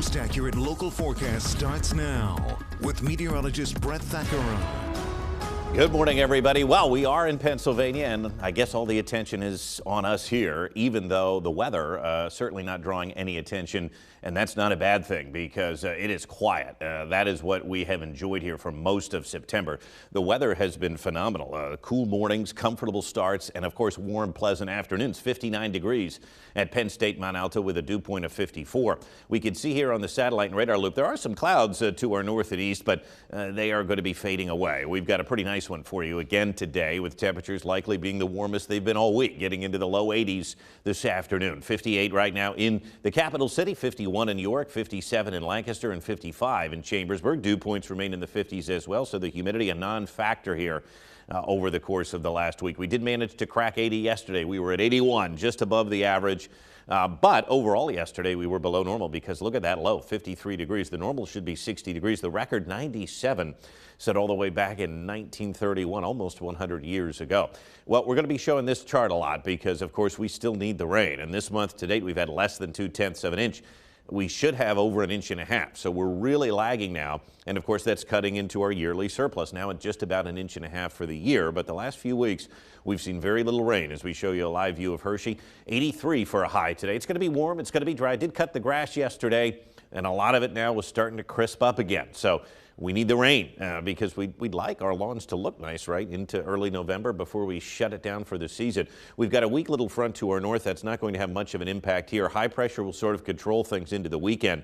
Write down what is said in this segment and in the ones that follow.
most accurate local forecast starts now with meteorologist Brett Thackeray. Good morning, everybody. Well, we are in Pennsylvania, and I guess all the attention is on us here, even though the weather certainly not drawing any attention, and that's not a bad thing because it is quiet. That is what we have enjoyed here for most of September. The weather has been phenomenal. Cool mornings, comfortable starts, and of course, warm, pleasant afternoons. 59 degrees at Penn State Mount Alta with a dew point of 54. We can see here on the satellite and radar loop, there are some clouds to our north and east, but they are going to be fading away. We've got a pretty nice one for you again today, with temperatures likely being the warmest they've been all week, getting into the low 80s this afternoon. 58 right now in the capital city, 51 in York, 57 in Lancaster, and 55 in Chambersburg. Dew points remain in the 50s as well, so the humidity a non-factor here over the course of the last week. We did manage to crack 80 yesterday. We were at 81, just above the average. But overall yesterday we were below normal because look at that low, 53 degrees. The normal should be 60 degrees. The record 97 set all the way back in 1931, almost 100 years ago. Well, we're going to be showing this chart a lot because, of course, we still need the rain. And this month to date, we've had less than 2/10 of an inch. We should have over 1.5 inches. So we're really lagging now. And of course, that's cutting into our yearly surplus now at just about 1.5 inches for the year. But the last few weeks, we've seen very little rain as we show you a live view of Hershey. 83 for a high today. It's going to be warm. It's going to be dry. I did cut the grass yesterday, and a lot of it now was starting to crisp up again. So we need the rain because we'd like our lawns to look nice, right, into early November before we shut it down for the season. We've got a weak little front to our north that's not going to have much of an impact here. High pressure will sort of control things into the weekend.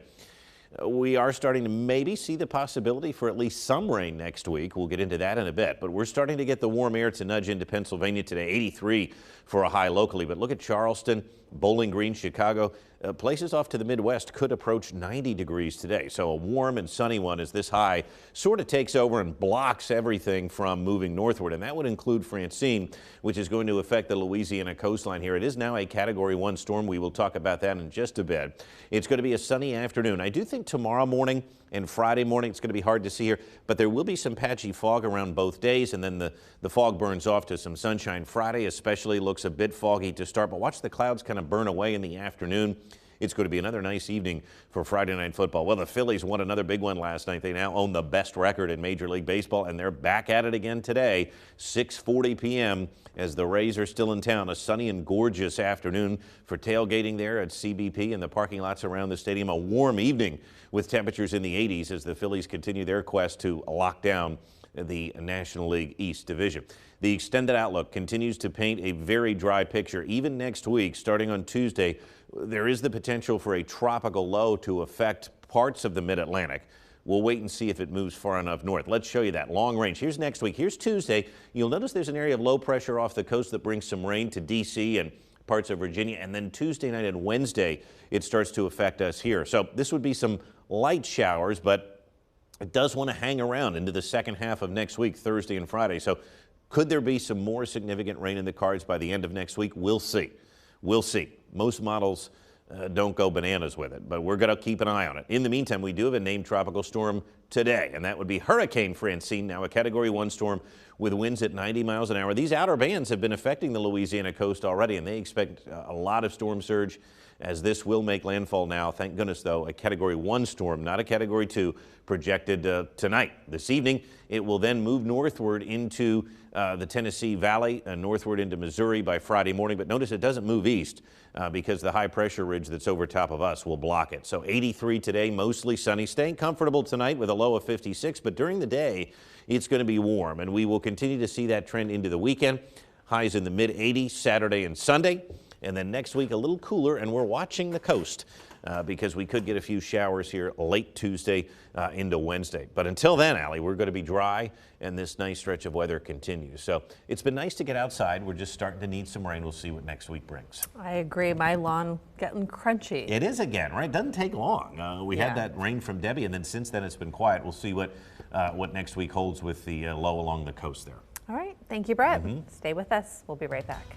We are starting to maybe see the possibility for at least some rain next week. We'll get into that in a bit. But we're starting to get the warm air to nudge into Pennsylvania today. 83 for a high locally. But look at Charleston, Bowling Green, Chicago. Places off to the Midwest could approach 90 degrees today. So a warm and sunny one as this high sort of takes over and blocks everything from moving northward. And that would include Francine, which is going to affect the Louisiana coastline here. It is now a Category 1 storm. We will talk about that in just a bit. It's going to be a sunny afternoon. I do think tomorrow morning and Friday morning it's going to be hard to see here, but there will be some patchy fog around both days, and then the fog burns off to some sunshine. Friday especially looks a bit foggy to start, but watch the clouds kind of burn away in the afternoon. It's going to be another nice evening for Friday Night Football. Well, the Phillies won another big one last night. They now own the best record in Major League Baseball, and they're back at it again today, 6:40 p.m. as the Rays are still in town. A sunny and gorgeous afternoon for tailgating there at CBP and the parking lots around the stadium. A warm evening with temperatures in the 80s as the Phillies continue their quest to lock down the National League East Division. The extended outlook continues to paint a very dry picture. Even next week, starting on Tuesday, there is the potential for a tropical low to affect parts of the mid-Atlantic. We'll wait and see if it moves far enough north. Let's show you that long range. Here's next week. Here's Tuesday. You'll notice there's an area of low pressure off the coast that brings some rain to D.C. and parts of Virginia. And then Tuesday night and Wednesday, it starts to affect us here. So this would be some light showers, but it does want to hang around into the second half of next week, Thursday and Friday. So could there be some more significant rain in the cards by the end of next week? We'll see. We'll see. Most models don't go bananas with it, but we're going to keep an eye on it. In the meantime, we do have a named tropical storm today, and that would be Hurricane Francine, now a Category 1 storm with winds at 90 miles an hour. These outer bands have been affecting the Louisiana coast already, and they expect a lot of storm surge as this will make landfall now. Thank goodness, though, a Category 1 storm, not a Category 2, projected tonight. This evening, it will then move northward into the Tennessee Valley and northward into Missouri by Friday morning. But notice it doesn't move east because the high pressure ridge that's over top of us will block it. So 83 today, mostly sunny, staying comfortable tonight with a low of 56. But during the day, it's going to be warm, and we will continue to see that trend into the weekend. Highs in the mid-80s Saturday and Sunday. And then next week, a little cooler, and we're watching the coast because we could get a few showers here late Tuesday into Wednesday. But until then, Allie, we're going to be dry, and this nice stretch of weather continues. So it's been nice to get outside. We're just starting to need some rain. We'll see what next week brings. I agree. My lawn getting crunchy. It is again, right? Doesn't take long. We had that rain from Debbie, and then since then it's been quiet. We'll see what next week holds with the low along the coast there. All right. Thank you, Brett. Stay with us. We'll be right back.